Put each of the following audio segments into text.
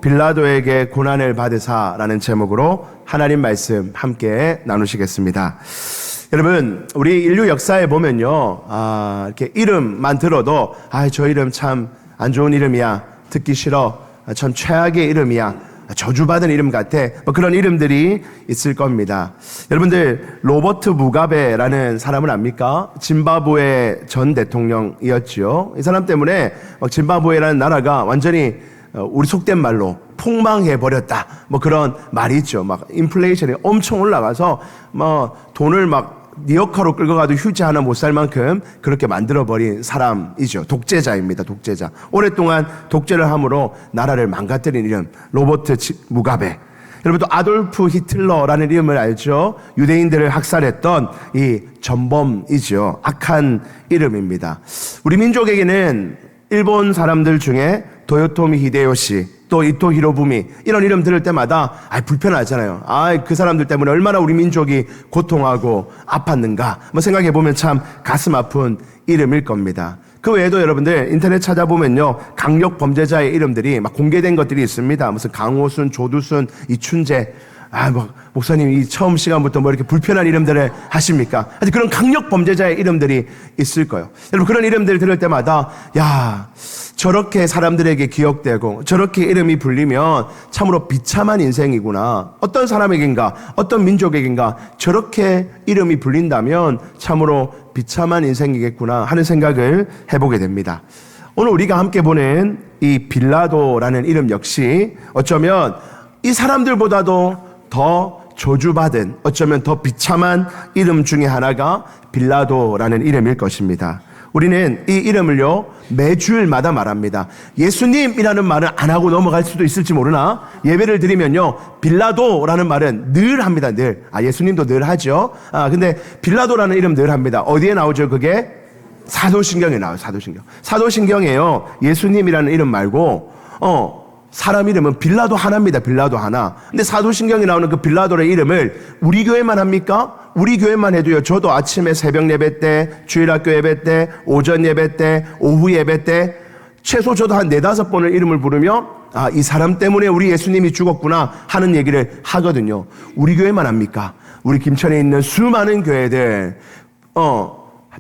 빌라도에게 고난을 받으사라는 제목으로 하나님 말씀 함께 나누시겠습니다. 여러분, 우리 인류 역사에 보면요, 이렇게 이름만 들어도 저 이름 참 안 좋은 이름이야, 듣기 싫어, 참 최악의 이름이야, 저주받은 이름 같아, 그런 이름들이 있을 겁니다. 여러분들, 로버트 무가베라는 사람을 압니까? 짐바브웨 전 대통령이었죠. 이 사람 때문에 짐바브웨라는 나라가 완전히 우리 속된 말로 폭망해버렸다, 그런 말이 있죠. 인플레이션이 엄청 올라가서 돈을 니어카로 끌고 가도 휴지 하나 못 살 만큼 그렇게 만들어버린 사람이죠. 독재자입니다. 독재자. 오랫동안 독재를 함으로 나라를 망가뜨린 이름, 로버트 무가베. 여러분, 또 아돌프 히틀러라는 이름을 알죠? 유대인들을 학살했던 이 전범이죠. 악한 이름입니다. 우리 민족에게는 일본 사람들 중에 도요토미 히데요시, 또 이토 히로부미, 이런 이름 들을 때마다 불편하잖아요. 그 사람들 때문에 얼마나 우리 민족이 고통하고 아팠는가 생각해 보면 참 가슴 아픈 이름일 겁니다. 그 외에도 여러분들 인터넷 찾아보면요, 강력 범죄자의 이름들이 공개된 것들이 있습니다. 무슨 강호순, 조두순, 이춘재. 목사님, 이 처음 시간부터 이렇게 불편한 이름들을 하십니까? 아직 그런 강력 범죄자의 이름들이 있을 거예요. 여러분, 그런 이름들을 들을 때마다, 저렇게 사람들에게 기억되고, 저렇게 이름이 불리면 참으로 비참한 인생이구나. 어떤 사람에겐가, 어떤 민족에겐가 저렇게 이름이 불린다면 참으로 비참한 인생이겠구나 하는 생각을 해보게 됩니다. 오늘 우리가 함께 보는 이 빌라도라는 이름 역시 어쩌면 이 사람들보다도 더 저주받은, 어쩌면 더 비참한 이름 중에 하나가 빌라도라는 이름일 것입니다. 우리는 이 이름을요, 매주일마다 말합니다. 예수님이라는 말은 안 하고 넘어갈 수도 있을지 모르나, 예배를 드리면요, 빌라도라는 말은 늘 합니다. 늘. 예수님도 늘 하죠. 근데 빌라도라는 이름 늘 합니다. 어디에 나오죠? 그게 사도신경에 나와요. 사도신경. 사도신경에요, 예수님이라는 이름 말고 사람 이름은 빌라도 하나입니다. 빌라도 하나. 근데 사도신경에 나오는 그 빌라도의 이름을 우리 교회만 합니까? 우리 교회만 해도요, 저도 아침에 새벽 예배 때, 주일학교 예배 때, 오전 예배 때, 오후 예배 때 최소 저도 한 4-5번을 이름을 부르며 이 사람 때문에 우리 예수님이 죽었구나 하는 얘기를 하거든요. 우리 교회만 합니까? 우리 김천에 있는 수많은 교회들,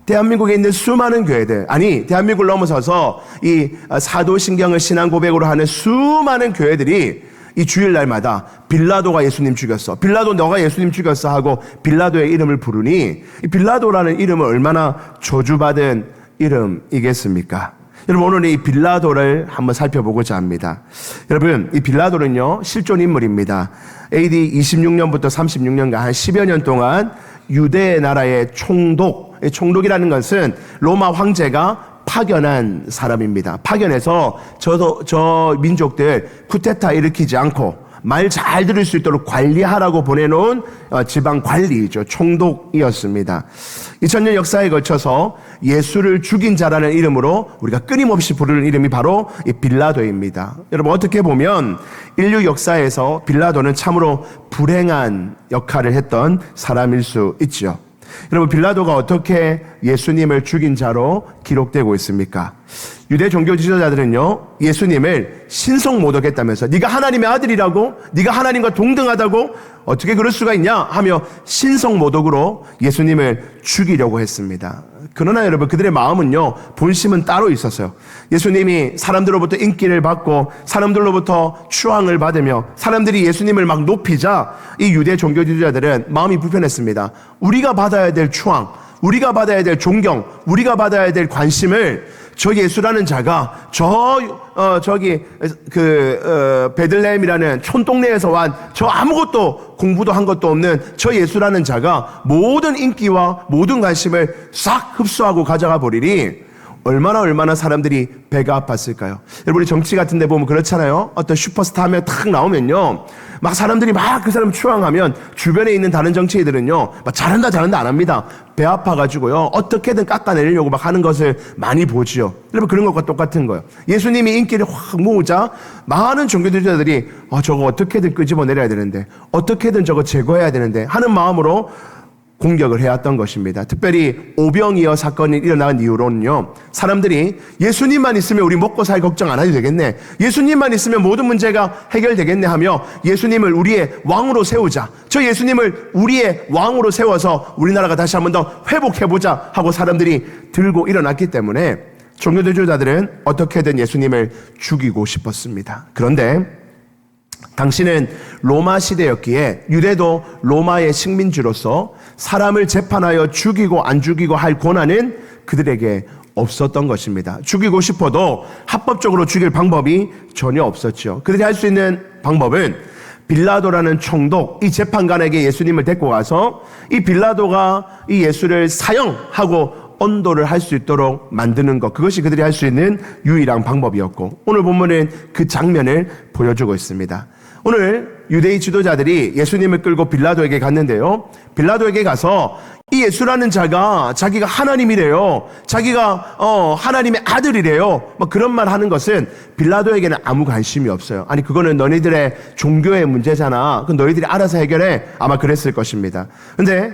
대한민국에 있는 수많은 교회들, 대한민국을 넘어서서 이 사도신경을 신앙 고백으로 하는 수많은 교회들이 이 주일날마다 빌라도가 예수님 죽였어, 빌라도 너가 예수님 죽였어 하고 빌라도의 이름을 부르니, 이 빌라도라는 이름은 얼마나 저주받은 이름이겠습니까? 여러분, 오늘 이 빌라도를 한번 살펴보고자 합니다. 여러분, 이 빌라도는요, 실존 인물입니다. AD 26년부터 36년간 한 10여 년 동안 유대 나라의 총독이라는 것은 로마 황제가 파견한 사람입니다. 파견해서 저 민족들 쿠데타 일으키지 않고 말 잘 들을 수 있도록 관리하라고 보내놓은 지방 관리죠. 총독이었습니다. 2000년 역사에 거쳐서 예수를 죽인 자라는 이름으로 우리가 끊임없이 부르는 이름이 바로 이 빌라도입니다. 여러분, 어떻게 보면 인류 역사에서 빌라도는 참으로 불행한 역할을 했던 사람일 수 있죠. 여러분, 빌라도가 어떻게 예수님을 죽인 자로 기록되고 있습니까? 유대 종교 지도자들은요, 예수님을 신성모독했다면서, 네가 하나님의 아들이라고? 네가 하나님과 동등하다고? 어떻게 그럴 수가 있냐? 하며 신성모독으로 예수님을 죽이려고 했습니다. 그러나 여러분, 그들의 마음은요, 본심은 따로 있었어요. 예수님이 사람들로부터 인기를 받고 사람들로부터 추앙을 받으며 사람들이 예수님을 막 높이자 이 유대 종교 지도자들은 마음이 불편했습니다. 우리가 받아야 될 추앙, 우리가 받아야 될 존경, 우리가 받아야 될 관심을 저 예수라는 자가 베들레헴이라는 촌동네에서 완 저 아무것도 공부도 한 것도 없는 저 예수라는 자가 모든 인기와 모든 관심을 싹 흡수하고 가져가 버리니 얼마나 사람들이 배가 아팠을까요? 여러분, 우리 정치 같은 데 보면 그렇잖아요. 어떤 슈퍼스타 하면 탁 나오면요, 막 사람들이 막 그 사람 추앙하면 주변에 있는 다른 정치인들은요, 막 잘한다 안 합니다. 배 아파가지고요, 어떻게든 깎아내리려고 막 하는 것을 많이 보지요. 여러분, 그런 것과 똑같은 거예요. 예수님이 인기를 확 모으자 많은 종교지도자들이 저거 어떻게든 끄집어내려야 되는데, 어떻게든 저거 제거해야 되는데 하는 마음으로 공격을 해왔던 것입니다. 특별히 오병이어 사건이 일어난 이후로는요, 사람들이 예수님만 있으면 우리 먹고 살 걱정 안 해도 되겠네, 예수님만 있으면 모든 문제가 해결되겠네 하며 예수님을 우리의 왕으로 세우자, 저 예수님을 우리의 왕으로 세워서 우리나라가 다시 한번 더 회복해보자 하고 사람들이 들고 일어났기 때문에 종교지도자들은 어떻게든 예수님을 죽이고 싶었습니다. 그런데 당시는 로마 시대였기에 유대도 로마의 식민지로서 사람을 재판하여 죽이고 안 죽이고 할 권한은 그들에게 없었던 것입니다. 죽이고 싶어도 합법적으로 죽일 방법이 전혀 없었죠. 그들이 할 수 있는 방법은 빌라도라는 총독, 이 재판관에게 예수님을 데리고 가서 이 빌라도가 이 예수를 사형하고 언도를 할 수 있도록 만드는 것, 그것이 그들이 할 수 있는 유일한 방법이었고, 오늘 본문은 그 장면을 보여주고 있습니다. 오늘 유대인 지도자들이 예수님을 끌고 빌라도에게 갔는데요, 빌라도에게 가서 이 예수라는 자가 자기가 하나님이래요, 자기가 하나님의 아들이래요, 뭐 그런 말 하는 것은 빌라도에게는 아무 관심이 없어요. 아니, 그거는 너희들의 종교의 문제잖아, 그건 너희들이 알아서 해결해, 아마 그랬을 것입니다. 근데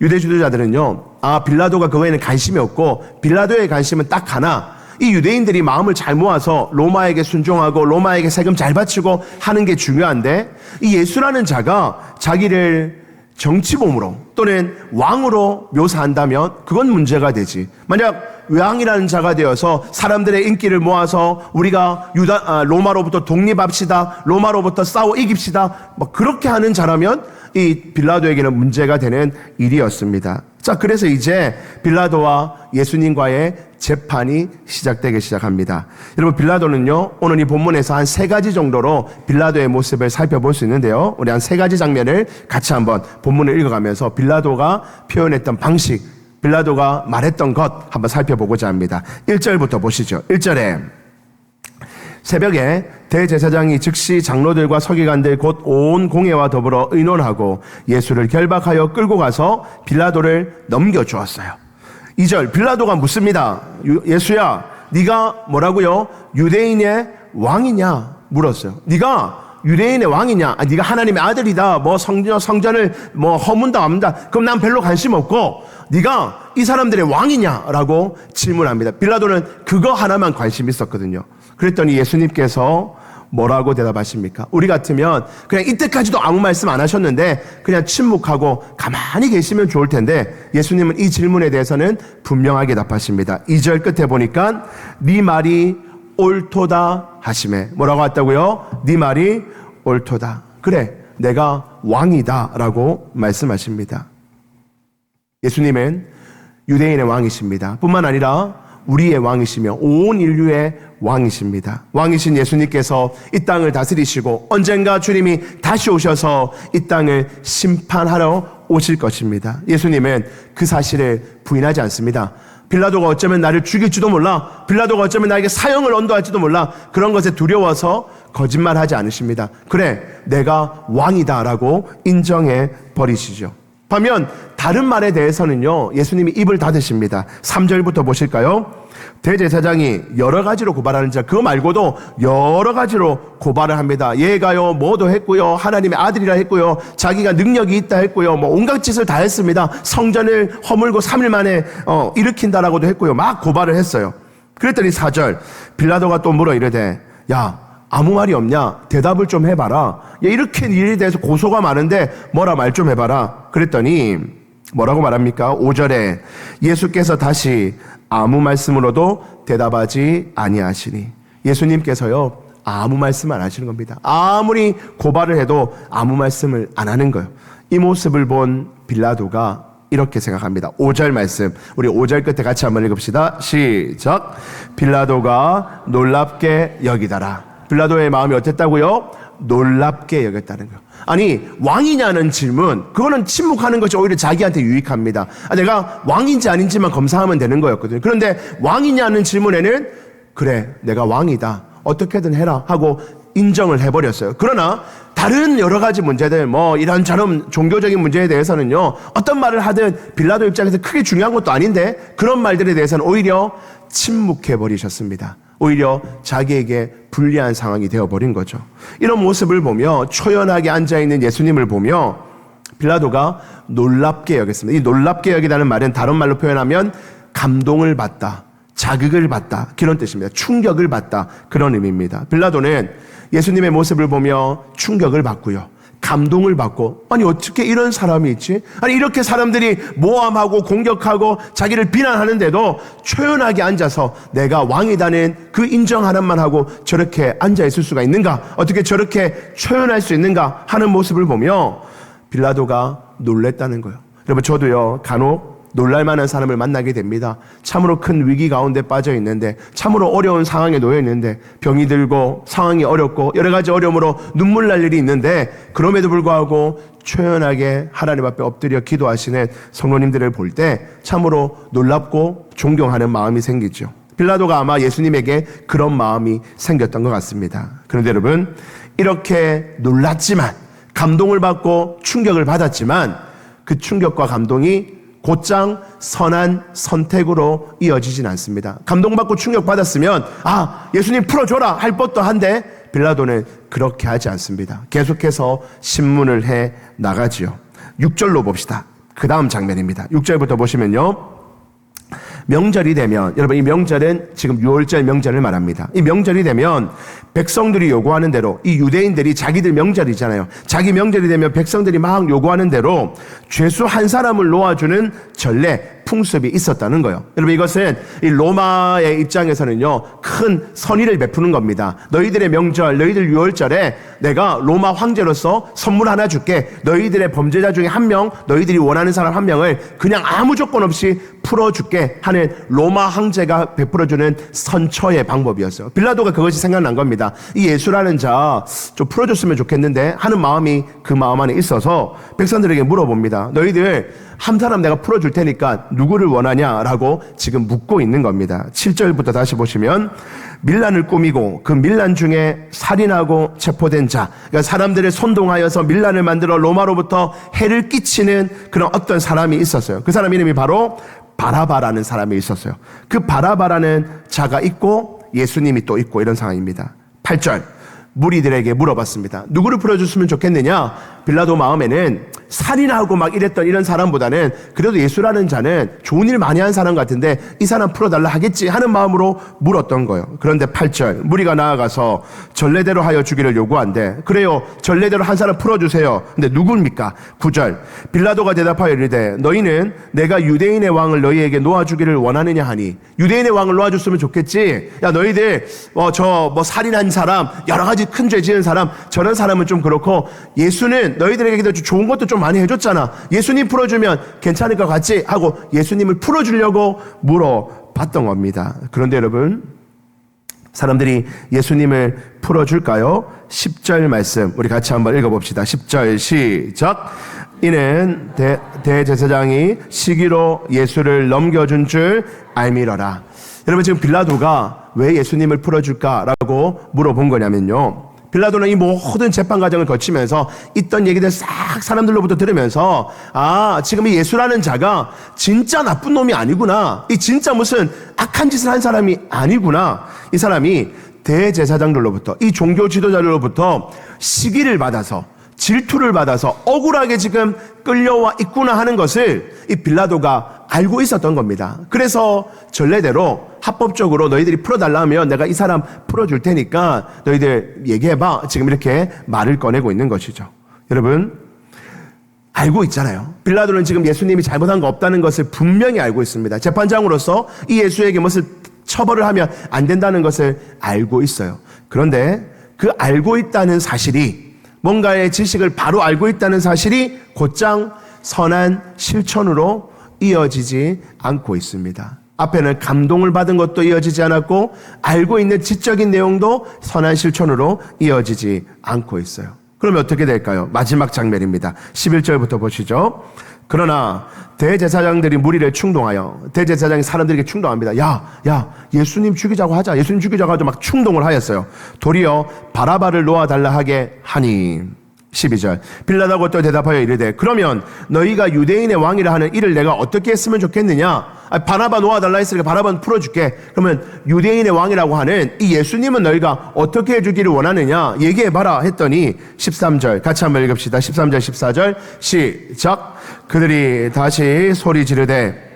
유대 지도자들은요, 빌라도가 그거에는 관심이 없고 빌라도의 관심은 딱 하나, 이 유대인들이 마음을 잘 모아서 로마에게 순종하고 로마에게 세금 잘 바치고 하는 게 중요한데, 이 예수라는 자가 자기를 정치범으로 또는 왕으로 묘사한다면 그건 문제가 되지. 만약 왕이라는 자가 되어서 사람들의 인기를 모아서 우리가 로마로부터 독립합시다, 로마로부터 싸워 이깁시다, 뭐 그렇게 하는 자라면 이 빌라도에게는 문제가 되는 일이었습니다. 자, 그래서 이제 빌라도와 예수님과의 재판이 시작합니다. 여러분, 빌라도는요, 오늘 이 본문에서 한 3가지 정도로 빌라도의 모습을 살펴볼 수 있는데요, 우리 한 3가지 장면을 같이 한번 본문을 읽어가면서 빌라도가 표현했던 방식, 빌라도가 말했던 것 한번 살펴보고자 합니다. 1절부터 보시죠. 1절에 새벽에 대제사장이 즉시 장로들과 서기관들 곧 온 공회와 더불어 의논하고 예수를 결박하여 끌고 가서 빌라도를 넘겨주었어요. 2절, 빌라도가 묻습니다. 예수야, 네가 뭐라고요? 유대인의 왕이냐? 물었어요. 네가 유대인의 왕이냐? 네가 하나님의 아들이다, 뭐 성전을 뭐 허문다 맙니다, 그럼 난 별로 관심 없고 네가 이 사람들의 왕이냐라고 질문합니다. 빌라도는 그거 하나만 관심 있었거든요. 그랬더니 예수님께서 뭐라고 대답하십니까? 우리 같으면 그냥 이때까지도 아무 말씀 안 하셨는데 그냥 침묵하고 가만히 계시면 좋을 텐데, 예수님은 이 질문에 대해서는 분명하게 답하십니다. 2절 끝에 보니까 네 말이 옳도다 하시매. 뭐라고 했다고요? 네 말이 옳도다. 그래, 내가 왕이다 라고 말씀하십니다. 예수님은 유대인의 왕이십니다. 뿐만 아니라 우리의 왕이시며 온 인류의 왕이십니다. 왕이신 예수님께서 이 땅을 다스리시고 언젠가 주님이 다시 오셔서 이 땅을 심판하러 오실 것입니다. 예수님은 그 사실을 부인하지 않습니다. 빌라도가 어쩌면 나를 죽일지도 몰라, 빌라도가 어쩌면 나에게 사형을 언도할지도 몰라, 그런 것에 두려워서 거짓말하지 않으십니다. 그래, 내가 왕이다라고 인정해 버리시죠. 반면 다른 말에 대해서는요, 예수님이 입을 닫으십니다. 3절부터 보실까요? 대제사장이 여러 가지로 고발하는 자, 그거 말고도 여러 가지로 고발을 합니다. 얘가요 뭐도 했고요, 하나님의 아들이라 했고요, 자기가 능력이 있다 했고요, 뭐 온갖 짓을 다 했습니다. 성전을 허물고 3일 만에 일으킨다라고도 했고요, 막 고발을 했어요. 그랬더니 4절, 빌라도가 또 물어 이르되, 야, 아무 말이 없냐? 대답을 좀 해봐라. 야, 이렇게 일에 대해서 고소가 많은데 뭐라 말 좀 해봐라. 그랬더니 뭐라고 말합니까? 5절에 예수께서 다시 아무 말씀으로도 대답하지 아니하시니. 예수님께서요, 아무 말씀 안 하시는 겁니다. 아무리 고발을 해도 아무 말씀을 안 하는 거예요. 이 모습을 본 빌라도가 이렇게 생각합니다. 5절 말씀, 우리 5절 끝에 같이 한번 읽읍시다. 시작. 빌라도가 놀랍게 여기다라. 빌라도의 마음이 어땠다고요? 놀랍게 여겼다는 거예요. 아니, 왕이냐는 질문, 그거는 침묵하는 것이 오히려 자기한테 유익합니다. 내가 왕인지 아닌지만 검사하면 되는 거였거든요. 그런데 왕이냐는 질문에는 그래, 내가 왕이다, 어떻게든 해라 하고 인정을 해버렸어요. 그러나 다른 여러 가지 문제들, 뭐 이런저런 종교적인 문제에 대해서는요, 어떤 말을 하든 빌라도 입장에서 크게 중요한 것도 아닌데 그런 말들에 대해서는 오히려 침묵해버리셨습니다. 오히려 자기에게 불리한 상황이 되어버린 거죠. 이런 모습을 보며 초연하게 앉아있는 예수님을 보며 빌라도가 놀랍게 여겼습니다. 이 놀랍게 여기다는 말은 다른 말로 표현하면 감동을 받다, 자극을 받다, 그런 뜻입니다. 충격을 받다, 그런 의미입니다. 빌라도는 예수님의 모습을 보며 충격을 받고요, 감동을 받고, 아니 어떻게 이런 사람이 있지? 아니 이렇게 사람들이 모함하고 공격하고 자기를 비난하는데도 초연하게 앉아서 내가 왕이다는 그 인정 하나만 하고 저렇게 앉아 있을 수가 있는가? 어떻게 저렇게 초연할 수 있는가? 하는 모습을 보며 빌라도가 놀랬다는 거예요. 여러분, 저도요 간혹 놀랄만한 사람을 만나게 됩니다. 참으로 큰 위기 가운데 빠져 있는데, 참으로 어려운 상황에 놓여 있는데, 병이 들고 상황이 어렵고 여러 가지 어려움으로 눈물 날 일이 있는데, 그럼에도 불구하고 초연하게 하나님 앞에 엎드려 기도하시는 성도님들을 볼 때 참으로 놀랍고 존경하는 마음이 생기죠. 빌라도가 아마 예수님에게 그런 마음이 생겼던 것 같습니다. 그런데 여러분, 이렇게 놀랐지만, 감동을 받고 충격을 받았지만 그 충격과 감동이 곧장 선한 선택으로 이어지진 않습니다. 감동받고 충격받았으면 예수님 풀어줘라 할 법도 한데, 빌라도는 그렇게 하지 않습니다. 계속해서 신문을 해 나가지요. 6절로 봅시다. 그 다음 장면입니다. 6절부터 보시면요, 명절이 되면, 여러분 이 명절은 지금 6월절 명절을 말합니다. 이 명절이 되면 백성들이 요구하는 대로, 이 유대인들이 자기들 명절이잖아요. 자기 명절이 되면 백성들이 막 요구하는 대로 죄수 한 사람을 놓아주는 전례, 풍습이 있었다는 거예요. 여러분, 이것은 이 로마의 입장에서는요 큰 선의를 베푸는 겁니다. 너희들의 명절, 너희들 6월절에 내가 로마 황제로서 선물 하나 줄게. 너희들의 범죄자 중에 한 명, 너희들이 원하는 사람 한 명을 그냥 아무 조건 없이 풀어줄게 하는 로마 황제가 베풀어주는 선처의 방법이었어요. 빌라도가 그것이 생각난 겁니다. 이 예수라는 자 좀 풀어줬으면 좋겠는데 하는 마음이 그 마음 안에 있어서 백성들에게 물어봅니다. 너희들 한 사람 내가 풀어줄 테니까 누구를 원하냐라고 지금 묻고 있는 겁니다. 7절부터 다시 보시면, 밀란을 꾸미고 그 밀란 중에 살인하고 체포된 자, 그러니까 사람들을 선동하여서 밀란을 만들어 로마로부터 해를 끼치는 그런 어떤 사람이 있었어요. 그 사람 이름이 바로 바라바라는 사람이 있었어요. 그 바라바라는 자가 있고 예수님이 또 있고, 이런 상황입니다. 8절, 무리들에게 물어봤습니다. 누구를 풀어줬으면 좋겠느냐? 빌라도 마음에는 살인하고 막 이랬던 이런 사람보다는 그래도 예수라는 자는 좋은 일 많이 한 사람 같은데 이 사람 풀어달라 하겠지 하는 마음으로 물었던 거예요. 그런데 8절, 무리가 나아가서 전례대로 하여 주기를 요구한대. 그래요, 전례대로 한 사람 풀어주세요. 근데 누굽니까? 9절, 빌라도가 대답하여 이르되 너희는 내가 유대인의 왕을 너희에게 놓아주기를 원하느냐 하니. 유대인의 왕을 놓아줬으면 좋겠지. 야, 너희들 살인한 사람, 여러 가지 큰 죄 지은 사람, 저런 사람은 좀 그렇고 예수는 너희들에게도 좋은 것도 좀 많이 해줬잖아. 예수님 풀어주면 괜찮을 것 같지? 하고 예수님을 풀어주려고 물어봤던 겁니다. 그런데 여러분, 사람들이 예수님을 풀어줄까요? 10절 말씀 우리 같이 한번 읽어봅시다. 10절 시작. 이는 대제사장이 시기로 예수를 넘겨준 줄 알미러라. 여러분, 지금 빌라도가 왜 예수님을 풀어줄까라고 물어본 거냐면요, 빌라도는 이 모든 재판 과정을 거치면서 있던 얘기들 싹 사람들로부터 들으면서 지금 이 예수라는 자가 진짜 나쁜 놈이 아니구나, 이 진짜 무슨 악한 짓을 한 사람이 아니구나, 이 사람이 대제사장들로부터, 이 종교 지도자들로부터 시기를 받아서, 질투를 받아서 억울하게 지금 끌려와 있구나 하는 것을 이 빌라도가 알고 있었던 겁니다. 그래서 전례대로 합법적으로 너희들이 풀어달라면 내가 이 사람 풀어줄 테니까 너희들 얘기해봐, 지금 이렇게 말을 꺼내고 있는 것이죠. 여러분, 알고 있잖아요. 빌라도는 지금 예수님이 잘못한 거 없다는 것을 분명히 알고 있습니다. 재판장으로서 이 예수에게 무슨 처벌을 하면 안 된다는 것을 알고 있어요. 그런데 그 알고 있다는 사실이, 뭔가의 지식을 바로 알고 있다는 사실이 곧장 선한 실천으로 이어지지 않고 있습니다. 앞에는 감동을 받은 것도 이어지지 않았고, 알고 있는 지적인 내용도 선한 실천으로 이어지지 않고 있어요. 그러면 어떻게 될까요? 마지막 장면입니다. 11절부터 보시죠. 그러나 대제사장들이 무리를 충동하여, 대제사장이 사람들에게 충동합니다. 야, 예수님 죽이자고 하자. 예수님 죽이자고 하자. 막 충동을 하였어요. 도리어 바라바를 놓아달라 하게 하니. 12절, 빌라도가 또 대답하여 이르되 그러면 너희가 유대인의 왕이라 하는 이를 내가 어떻게 했으면 좋겠느냐? 바나바 놓아달라 했으니까 바나바는 풀어줄게. 그러면 유대인의 왕이라고 하는 이 예수님은 너희가 어떻게 해주기를 원하느냐 얘기해봐라 했더니 13절 같이 한번 읽읍시다. 13절 14절 시작. 그들이 다시 소리 지르되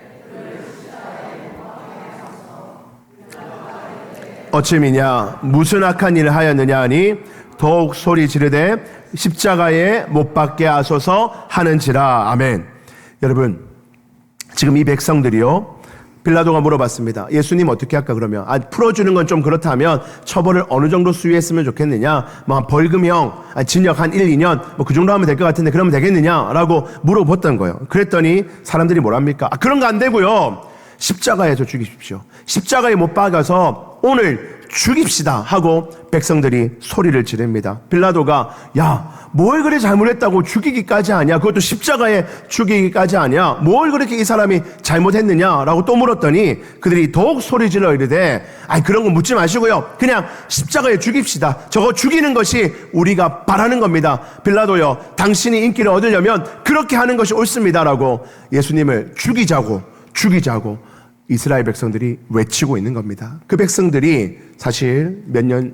어찌미냐 무슨 악한 일을 하였느냐 하니 더욱 소리 지르되 십자가에 못 박게 하소서 하는지라. 아멘. 여러분, 지금 이 백성들이요, 빌라도가 물어봤습니다. 예수님 어떻게 할까 그러면? 풀어주는 건 좀 그렇다면 처벌을 어느 정도 수위했으면 좋겠느냐? 뭐 벌금형, 징역 한 1, 2년 뭐 그 정도 하면 될 것 같은데 그러면 되겠느냐라고 물어봤던 거예요. 그랬더니 사람들이 뭐랍니까? 그런 거 안 되고요. 십자가에서 죽이십시오. 십자가에 못 박아서 오늘 죽입시다 하고 백성들이 소리를 지릅니다. 빌라도가 뭘 그래 잘못했다고 죽이기까지 하냐? 그것도 십자가에 죽이기까지 하냐? 뭘 그렇게 이 사람이 잘못했느냐라고 또 물었더니 그들이 더욱 소리 질러 이르되 그런 거 묻지 마시고요. 그냥 십자가에 죽입시다. 저거 죽이는 것이 우리가 바라는 겁니다. 빌라도요, 당신이 인기를 얻으려면 그렇게 하는 것이 옳습니다라고 예수님을 죽이자고 이스라엘 백성들이 외치고 있는 겁니다. 그 백성들이 사실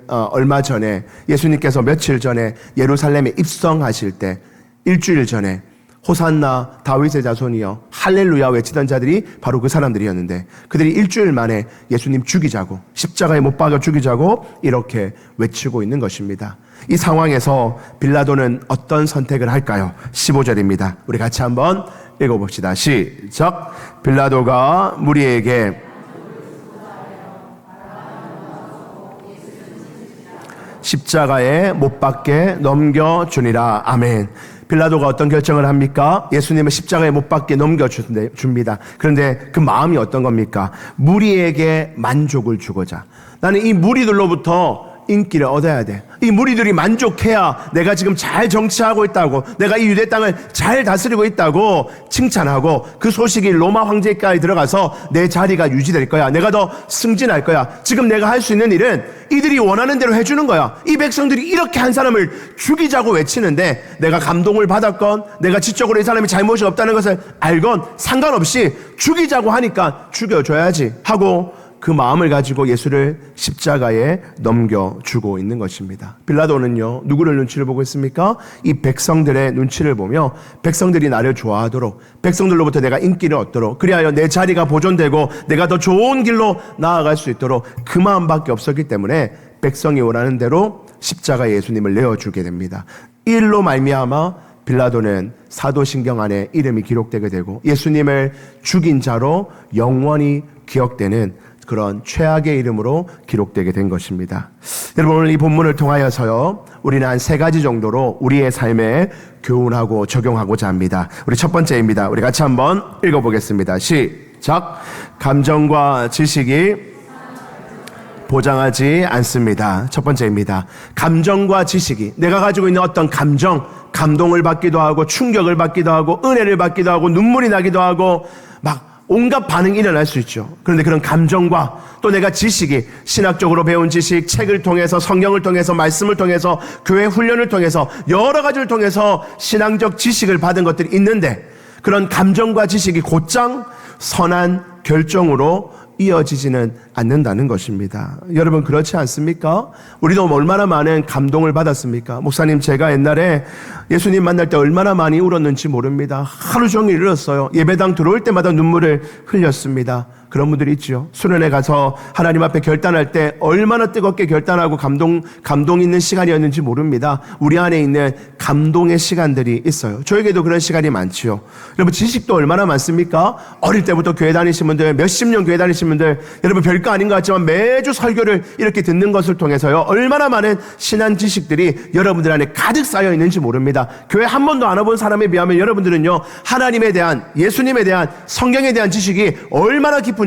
얼마 전에 예수님께서 며칠 전에 예루살렘에 입성하실 때 일주일 전에 호산나 다윗의 자손이여 할렐루야 외치던 자들이 바로 그 사람들이었는데 그들이 일주일 만에 예수님 죽이자고 십자가에 못 박아 죽이자고 이렇게 외치고 있는 것입니다. 이 상황에서 빌라도는 어떤 선택을 할까요? 15절입니다. 우리 같이 한번 읽어봅시다. 시작. 빌라도가 무리에게 십자가에 못 박게 넘겨주니라. 아멘. 빌라도가 어떤 결정을 합니까? 예수님을 십자가에 못 박게 넘겨줍니다. 그런데 그 마음이 어떤 겁니까? 무리에게 만족을 주고자. 나는 이 무리들로부터 인기를 얻어야 돼. 이 무리들이 만족해야 내가 지금 잘 정치하고 있다고, 내가 이 유대 땅을 잘 다스리고 있다고 칭찬하고 그 소식이 로마 황제까지 들어가서 내 자리가 유지될 거야. 내가 더 승진할 거야. 지금 내가 할 수 있는 일은 이들이 원하는 대로 해주는 거야. 이 백성들이 이렇게 한 사람을 죽이자고 외치는데 내가 감동을 받았건 내가 지적으로 이 사람이 잘못이 없다는 것을 알건 상관없이 죽이자고 하니까 죽여줘야지 하고 그 마음을 가지고 예수를 십자가에 넘겨주고 있는 것입니다. 빌라도는요, 누구를 눈치를 보고 있습니까? 이 백성들의 눈치를 보며 백성들이 나를 좋아하도록, 백성들로부터 내가 인기를 얻도록, 그리하여 내 자리가 보존되고 내가 더 좋은 길로 나아갈 수 있도록 그 마음밖에 없었기 때문에 백성이 원하는 대로 십자가에 예수님을 내어주게 됩니다. 이 일로 말미암아 빌라도는 사도신경 안에 이름이 기록되게 되고 예수님을 죽인 자로 영원히 기억되는 그런 최악의 이름으로 기록되게 된 것입니다. 여러분, 오늘 이 본문을 통하여서요, 우리는 한 3가지 정도로 우리의 삶에 교훈하고 적용하고자 합니다. 우리 첫 번째입니다. 우리 같이 한번 읽어보겠습니다. 시작. 감정과 지식이 보장하지 않습니다. 첫 번째입니다. 감정과 지식이, 내가 가지고 있는 어떤 감정, 감동을 받기도 하고 충격을 받기도 하고 은혜를 받기도 하고 눈물이 나기도 하고 막 온갖 반응이 일어날 수 있죠. 그런데 그런 감정과 또 내가 지식이, 신학적으로 배운 지식, 책을 통해서, 성경을 통해서, 말씀을 통해서, 교회 훈련을 통해서, 여러 가지를 통해서 신앙적 지식을 받은 것들이 있는데 그런 감정과 지식이 곧장 선한 결정으로 이어지지는 않는다는 것입니다. 여러분, 그렇지 않습니까? 우리도 얼마나 많은 감동을 받았습니까? 목사님, 제가 옛날에 예수님 만날 때 얼마나 많이 울었는지 모릅니다. 하루 종일 울었어요. 예배당 들어올 때마다 눈물을 흘렸습니다. 그런 분들이 있죠. 수련회 가서 하나님 앞에 결단할 때 얼마나 뜨겁게 결단하고 감동 있는 시간이었는지 모릅니다. 우리 안에 있는 감동의 시간들이 있어요. 저에게도 그런 시간이 많지요. 여러분, 지식도 얼마나 많습니까? 어릴 때부터 교회 다니신 분들, 몇십 년 교회 다니신 분들, 여러분 별거 아닌 것 같지만 매주 설교를 이렇게 듣는 것을 통해서요, 얼마나 많은 신앙 지식들이 여러분들 안에 가득 쌓여 있는지 모릅니다. 교회 한 번도 안 와본 사람에 비하면 여러분들은요, 하나님에 대한, 예수님에 대한, 성경에 대한 지식이 얼마나 깊은지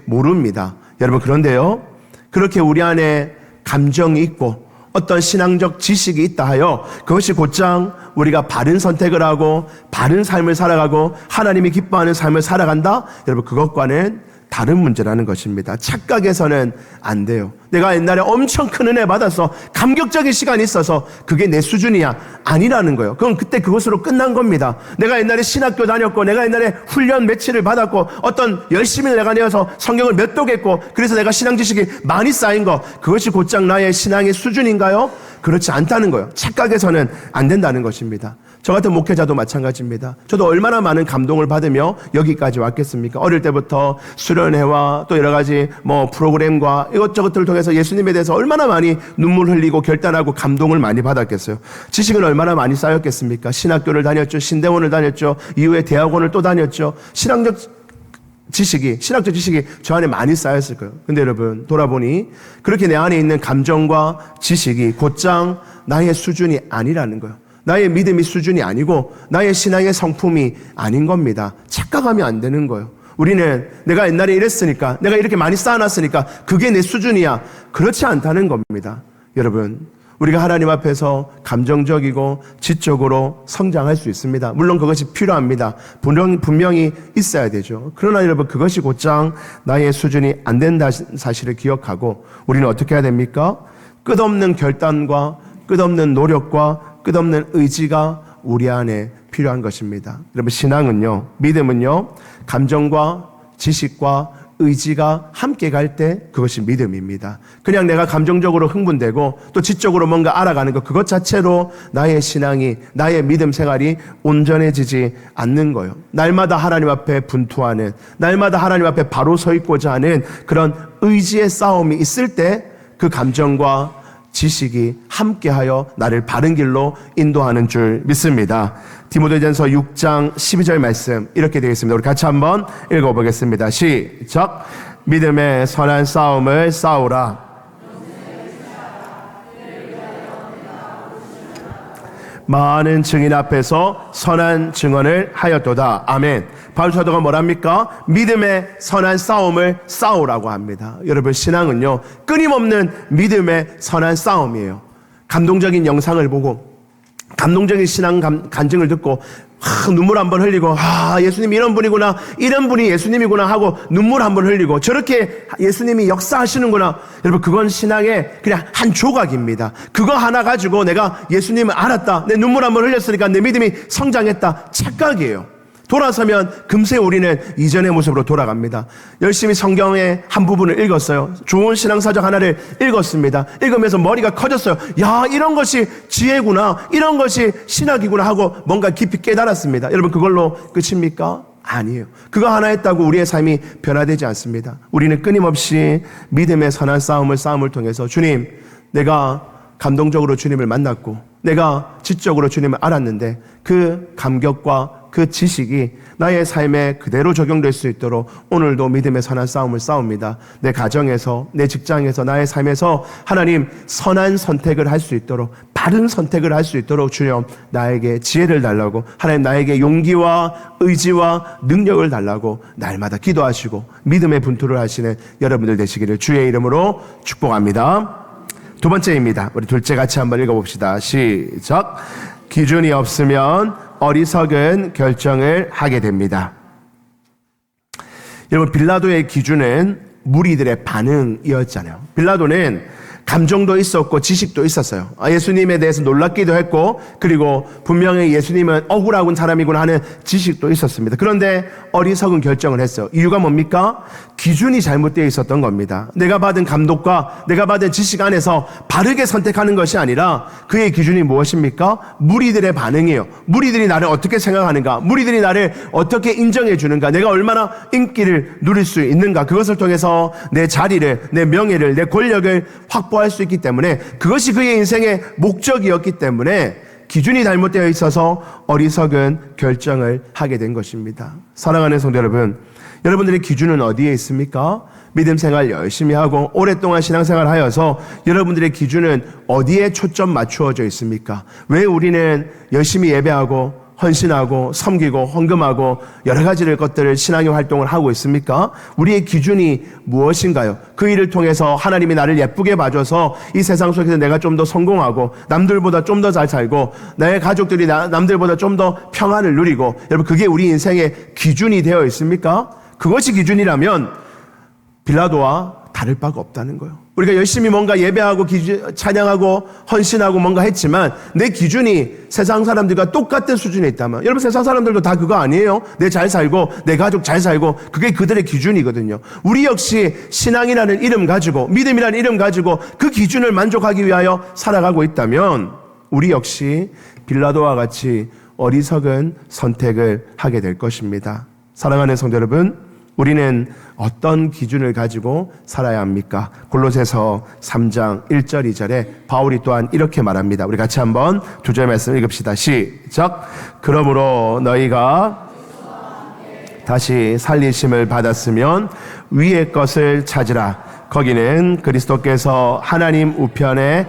모릅니다. 여러분, 그런데요, 그렇게 우리 안에 감정이 있고 어떤 신앙적 지식이 있다 하여 그것이 곧장 우리가 바른 선택을 하고 바른 삶을 살아가고 하나님이 기뻐하는 삶을 살아간다? 여러분, 그것과는 다른 문제라는 것입니다. 착각해서는 안 돼요. 내가 옛날에 엄청 큰 은혜 받아서 감격적인 시간이 있어서 그게 내 수준이야. 아니라는 거예요. 그럼 그때 그것으로 끝난 겁니다. 내가 옛날에 신학교 다녔고 내가 옛날에 훈련 며칠을 받았고 어떤 열심히 내가 내어서 성경을 몇 독했고 그래서 내가 신앙 지식이 많이 쌓인 거 그것이 곧장 나의 신앙의 수준인가요? 그렇지 않다는 거예요. 착각해서는 안 된다는 것입니다. 저 같은 목회자도 마찬가지입니다. 저도 얼마나 많은 감동을 받으며 여기까지 왔겠습니까? 어릴 때부터 수련회와 또 여러 가지 프로그램과 이것저것들을 통해서 예수님에 대해서 얼마나 많이 눈물 흘리고 결단하고 감동을 많이 받았겠어요. 지식은 얼마나 많이 쌓였겠습니까? 신학교를 다녔죠. 신대원을 다녔죠. 이후에 대학원을 또 다녔죠. 신학적 지식이 저 안에 많이 쌓였을 거예요. 근데 여러분, 돌아보니 그렇게 내 안에 있는 감정과 지식이 곧장 나의 수준이 아니라는 거예요. 나의 믿음이 수준이 아니고 나의 신앙의 성품이 아닌 겁니다. 착각하면 안 되는 거예요. 우리는 내가 옛날에 이랬으니까, 내가 이렇게 많이 쌓아놨으니까 그게 내 수준이야. 그렇지 않다는 겁니다. 여러분, 우리가 하나님 앞에서 감정적이고 지적으로 성장할 수 있습니다. 물론 그것이 필요합니다. 분명히 있어야 되죠. 그러나 여러분, 그것이 곧장 나의 수준이 안 된다는 사실을 기억하고 우리는 어떻게 해야 됩니까? 끝없는 결단과 끝없는 노력과 끝없는 의지가 우리 안에 필요한 것입니다. 여러분, 신앙은요, 믿음은요, 감정과 지식과 의지가 함께 갈 때 그것이 믿음입니다. 그냥 내가 감정적으로 흥분되고 또 지적으로 뭔가 알아가는 것, 그것 자체로 나의 신앙이, 나의 믿음 생활이 온전해지지 않는 거예요. 날마다 하나님 앞에 분투하는, 날마다 하나님 앞에 바로 서 있고자 하는 그런 의지의 싸움이 있을 때 그 감정과 지식이 함께하여 나를 바른 길로 인도하는 줄 믿습니다. 디모데전서 6장 12절 말씀 이렇게 되어 있습니다. 우리 같이 한번 읽어보겠습니다. 시작. 믿음의 선한 싸움을 싸우라. 많은 증인 앞에서 선한 증언을 하였도다. 아멘. 바울 사도가 뭐랍니까? 믿음의 선한 싸움을 싸우라고 합니다. 여러분, 신앙은요, 끊임없는 믿음의 선한 싸움이에요. 감동적인 영상을 보고 감동적인 신앙 간증을 듣고 눈물 한번 흘리고 예수님이 이런 분이구나, 이런 분이 예수님이구나 하고 눈물 한번 흘리고 저렇게 예수님이 역사하시는구나. 여러분, 그건 신앙의 그냥 한 조각입니다. 그거 하나 가지고 내가 예수님을 알았다, 내 눈물 한번 흘렸으니까 내 믿음이 성장했다, 착각이에요. 돌아서면 금세 우리는 이전의 모습으로 돌아갑니다. 열심히 성경의 한 부분을 읽었어요. 좋은 신앙사적 하나를 읽었습니다. 읽으면서 머리가 커졌어요. 야, 이런 것이 지혜구나, 이런 것이 신학이구나 하고 뭔가 깊이 깨달았습니다. 여러분, 그걸로 끝입니까? 아니에요. 그거 하나 했다고 우리의 삶이 변화되지 않습니다. 우리는 끊임없이 믿음의 선한 싸움을 통해서 주님, 내가 감동적으로 주님을 만났고 내가 지적으로 주님을 알았는데 그 감격과 그 지식이 나의 삶에 그대로 적용될 수 있도록 오늘도 믿음의 선한 싸움을 싸웁니다. 내 가정에서, 내 직장에서, 나의 삶에서 하나님 선한 선택을 할 수 있도록, 바른 선택을 할 수 있도록 주님 나에게 지혜를 달라고, 하나님 나에게 용기와 의지와 능력을 달라고 날마다 기도하시고 믿음의 분투를 하시는 여러분들 되시기를 주의 이름으로 축복합니다. 두 번째입니다. 우리 둘째 같이 한번 읽어봅시다. 시작. 기준이 없으면 어리석은 결정을 하게 됩니다. 여러분, 빌라도의 기준은 무리들의 반응이었잖아요. 빌라도는 감정도 있었고 지식도 있었어요. 예수님에 대해서 놀랍기도 했고, 그리고 분명히 예수님은 억울한 사람이구나 하는 지식도 있었습니다. 그런데 어리석은 결정을 했어요. 이유가 뭡니까? 기준이 잘못되어 있었던 겁니다. 내가 받은 감독과 내가 받은 지식 안에서 바르게 선택하는 것이 아니라 그의 기준이 무엇입니까? 무리들의 반응이에요. 무리들이 나를 어떻게 생각하는가, 무리들이 나를 어떻게 인정해 주는가, 내가 얼마나 인기를 누릴 수 있는가, 그것을 통해서 내 자리를, 내 명예를, 내 권력을 확보할 수 있기 때문에, 그것이 그의 인생의 목적이었기 때문에 기준이 잘못되어 있어서 어리석은 결정을 하게 된 것입니다. 사랑하는 성도 여러분, 여러분들의 기준은 어디에 있습니까? 믿음 생활 열심히 하고 오랫동안 신앙생활 하여서 여러분들의 기준은 어디에 초점 맞추어져 있습니까? 왜 우리는 열심히 예배하고 헌신하고 섬기고 헌금하고 여러 가지의 것들을 신앙의 활동을 하고 있습니까? 우리의 기준이 무엇인가요? 그 일을 통해서 하나님이 나를 예쁘게 봐줘서 이 세상 속에서 내가 좀 더 성공하고 남들보다 좀 더 잘 살고 나의 가족들이 남들보다 좀 더 평안을 누리고, 여러분, 그게 우리 인생의 기준이 되어 있습니까? 그것이 기준이라면 빌라도와 다를 바가 없다는 거예요. 우리가 열심히 뭔가 예배하고 찬양하고 헌신하고 뭔가 했지만 내 기준이 세상 사람들과 똑같은 수준에 있다면, 여러분 세상 사람들도 다 그거 아니에요? 내 잘 살고 내 가족 잘 살고 그게 그들의 기준이거든요. 우리 역시 신앙이라는 이름 가지고 믿음이라는 이름 가지고 그 기준을 만족하기 위하여 살아가고 있다면 우리 역시 빌라도와 같이 어리석은 선택을 하게 될 것입니다. 사랑하는 성도 여러분, 우리는 어떤 기준을 가지고 살아야 합니까? 골로새서 3장 1절 2절에 바울이 또한 이렇게 말합니다. 우리 같이 한번 두 절 말씀 읽읍시다. 시작. 그러므로 너희가 다시 살리심을 받았으면 위의 것을 찾으라. 거기는 그리스도께서 하나님 우편에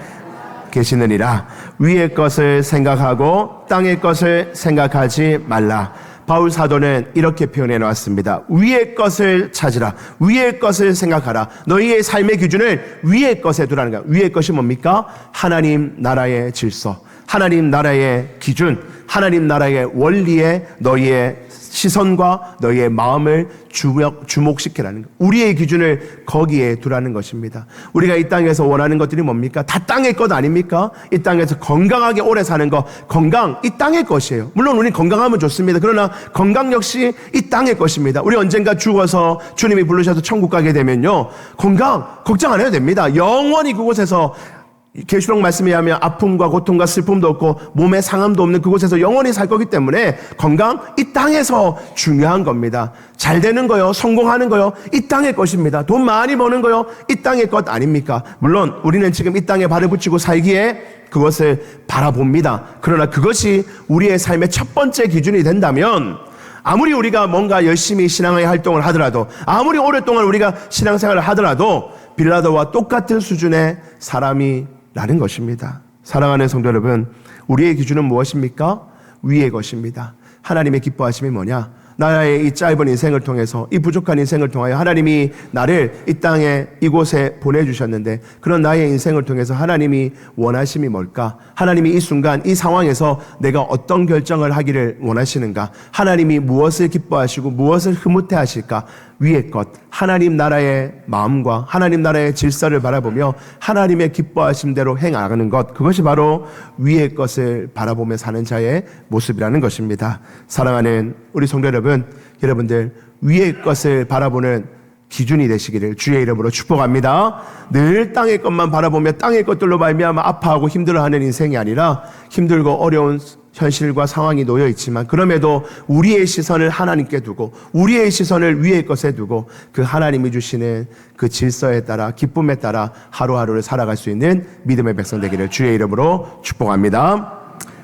계시느니라. 위의 것을 생각하고 땅의 것을 생각하지 말라. 바울 사도는 이렇게 표현해 놓았습니다. 위의 것을 찾으라. 위의 것을 생각하라. 너희의 삶의 기준을 위의 것에 두라는 거야. 위의 것이 뭡니까? 하나님 나라의 질서, 하나님 나라의 기준, 하나님 나라의 원리에 너희의 시선과 너희의 마음을 주목시키라는 것. 우리의 기준을 거기에 두라는 것입니다. 우리가 이 땅에서 원하는 것들이 뭡니까? 다 땅의 것 아닙니까? 이 땅에서 건강하게 오래 사는 것, 건강 이 땅의 것이에요. 물론 우리 건강하면 좋습니다. 그러나 건강 역시 이 땅의 것입니다. 우리 언젠가 죽어서 주님이 부르셔서 천국 가게 되면요, 건강 걱정 안 해도 됩니다. 영원히 그곳에서 계시록 말씀에 의하면 아픔과 고통과 슬픔도 없고 몸에 상함도 없는 그곳에서 영원히 살 거기 때문에 건강 이 땅에서 중요한 겁니다. 잘 되는 거요, 성공하는 거요, 이 땅의 것입니다. 돈 많이 버는 거요, 이 땅의 것 아닙니까? 물론 우리는 지금 이 땅에 발을 붙이고 살기에 그것을 바라봅니다. 그러나 그것이 우리의 삶의 첫 번째 기준이 된다면 아무리 우리가 뭔가 열심히 신앙의 활동을 하더라도, 아무리 오랫동안 우리가 신앙생활을 하더라도 빌라도와 똑같은 수준의 사람이 라는 것입니다. 사랑하는 성도 여러분, 우리의 기준은 무엇입니까? 위의 것입니다. 하나님의 기뻐하심이 뭐냐? 나의 이 짧은 인생을 통해서, 이 부족한 인생을 통하여 하나님이 나를 이 땅에 이곳에 보내주셨는데, 그런 나의 인생을 통해서 하나님이 원하심이 뭘까? 하나님이 이 순간 이 상황에서 내가 어떤 결정을 하기를 원하시는가? 하나님이 무엇을 기뻐하시고 무엇을 흐뭇해 하실까? 위의 것, 하나님 나라의 마음과 하나님 나라의 질서를 바라보며 하나님의 기뻐하심대로 행하는 것, 그것이 바로 위의 것을 바라보며 사는 자의 모습이라는 것입니다. 사랑하는 우리 성도 여러분, 여러분들 위의 것을 바라보는 기준이 되시기를 주의 이름으로 축복합니다. 늘 땅의 것만 바라보며 땅의 것들로 말미암아 아파하고 힘들어하는 인생이 아니라, 힘들고 어려운 현실과 상황이 놓여 있지만 그럼에도 우리의 시선을 하나님께 두고 우리의 시선을 위의 것에 두고 그 하나님이 주시는 그 질서에 따라 기쁨에 따라 하루하루를 살아갈 수 있는 믿음의 백성 되기를 주의 이름으로 축복합니다.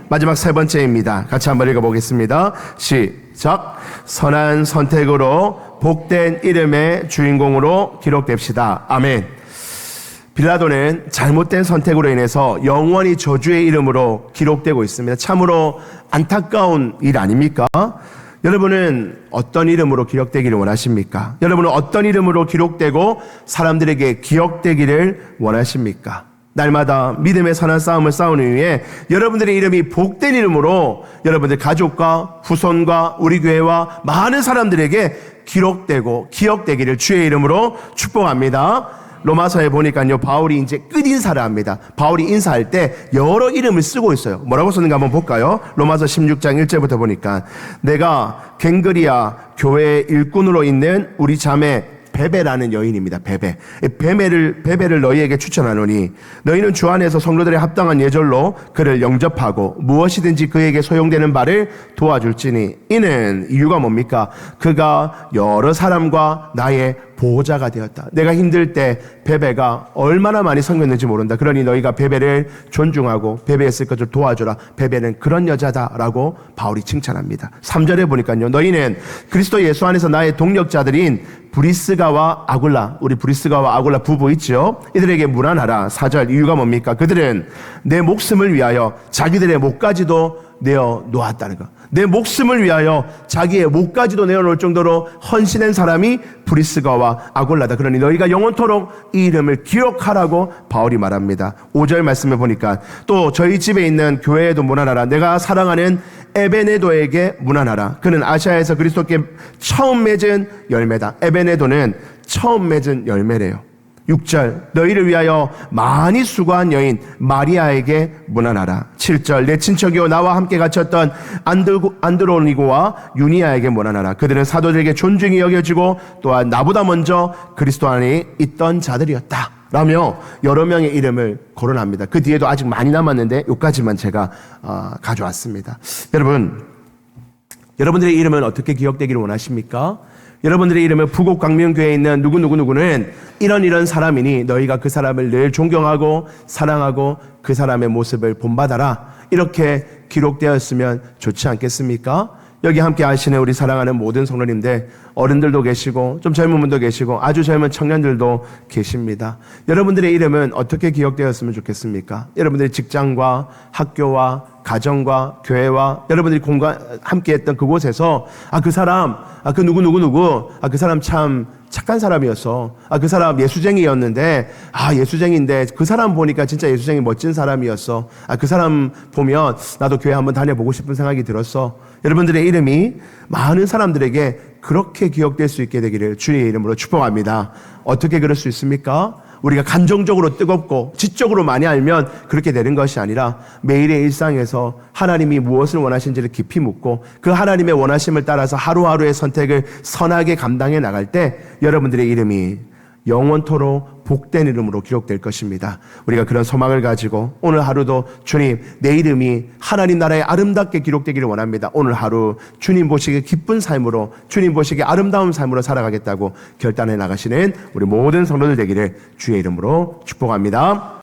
마지막 세 번째입니다. 같이 한번 읽어보겠습니다. 시작. 선한 선택으로 복된 이름의 주인공으로 기록됩시다. 아멘. 빌라도는 잘못된 선택으로 인해서 영원히 저주의 이름으로 기록되고 있습니다. 참으로 안타까운 일 아닙니까? 여러분은 어떤 이름으로 기록되기를 원하십니까? 여러분은 어떤 이름으로 기록되고 사람들에게 기억되기를 원하십니까? 날마다 믿음의 선한 싸움을 싸우는 위해 여러분들의 이름이 복된 이름으로 여러분들 가족과 후손과 우리 교회와 많은 사람들에게 기록되고 기억되기를 주의 이름으로 축복합니다. 로마서에 보니까요, 바울이 이제 끝인사를 합니다. 바울이 인사할 때 여러 이름을 쓰고 있어요. 뭐라고 썼는가 한번 볼까요? 로마서 16장 1절부터 보니까, 내가 갱그리아 교회의 일꾼으로 있는 우리 자매 베베라는 여인입니다. 베베를 너희에게 추천하노니 너희는 주 안에서 성도들의 합당한 예절로 그를 영접하고 무엇이든지 그에게 소용되는 바를 도와줄지니, 이는 이유가 뭡니까? 그가 여러 사람과 나의 보호자가 되었다. 내가 힘들 때 베베가 얼마나 많이 섬겼는지 모른다. 그러니 너희가 베베를 존중하고 베베의 쓸 것을 도와줘라. 베베는 그런 여자다라고 바울이 칭찬합니다. 3절에 보니까요, 너희는 그리스도 예수 안에서 나의 동력자들인 브리스가와 아굴라, 우리 브리스가와 아굴라 부부 있죠? 이들에게 문안하라. 4절, 이유가 뭡니까? 그들은 내 목숨을 위하여 자기들의 목까지도 내어 놓았다는 것. 내 목숨을 위하여 자기의 목까지도 내어놓을 정도로 헌신한 사람이 브리스가와 아굴라다. 그러니 너희가 영원토록 이 이름을 기억하라고 바울이 말합니다. 5절 말씀을 보니까, 또 저희 집에 있는 교회에도 문안하라. 내가 사랑하는 에베네도에게 문안하라. 그는 아시아에서 그리스도께 처음 맺은 열매다. 에베네도는 처음 맺은 열매래요. 6절 너희를 위하여 많이 수고한 여인 마리아에게 문안하라. 7절 내 친척이요 나와 함께 갇혔던 안드로니고와 유니아에게 문안하라. 그들은 사도들에게 존중이 여겨지고 또한 나보다 먼저 그리스도 안에 있던 자들이었다 라며 여러 명의 이름을 거론합니다. 그 뒤에도 아직 많이 남았는데 여기까지만 제가 가져왔습니다. 여러분들의 이름은 어떻게 기억되기를 원하십니까? 여러분들의 이름은 부곡 광명교회에 있는 누구누구누구는 이런 사람이니 너희가 그 사람을 늘 존경하고 사랑하고 그 사람의 모습을 본받아라. 이렇게 기록되었으면 좋지 않겠습니까? 여기 함께 하시는 우리 사랑하는 모든 성도님들, 어른들도 계시고 좀 젊은 분도 계시고 아주 젊은 청년들도 계십니다. 여러분들의 이름은 어떻게 기억되었으면 좋겠습니까? 여러분들의 직장과 학교와 가정과 교회와 여러분들이 함께했던 그곳에서 그 사람, 그 누구 그 사람 참 착한 사람이었어. 그 사람 예수쟁이였는데 예수쟁이인데 그 사람 보니까 진짜 예수쟁이 멋진 사람이었어. 그 사람 보면 나도 교회 한번 다녀보고 싶은 생각이 들었어. 여러분들의 이름이 많은 사람들에게 그렇게 기억될 수 있게 되기를 주의 이름으로 축복합니다. 어떻게 그럴 수 있습니까? 우리가 감정적으로 뜨겁고 지적으로 많이 알면 그렇게 되는 것이 아니라 매일의 일상에서 하나님이 무엇을 원하시는지를 깊이 묻고 그 하나님의 원하심을 따라서 하루하루의 선택을 선하게 감당해 나갈 때 여러분들의 이름이 영원토록 복된 이름으로 기록될 것입니다. 우리가 그런 소망을 가지고 오늘 하루도 주님 내 이름이 하나님 나라에 아름답게 기록되기를 원합니다. 오늘 하루 주님 보시기에 기쁜 삶으로 주님 보시기에 아름다운 삶으로 살아가겠다고 결단해 나가시는 우리 모든 성도들 되기를 주의 이름으로 축복합니다.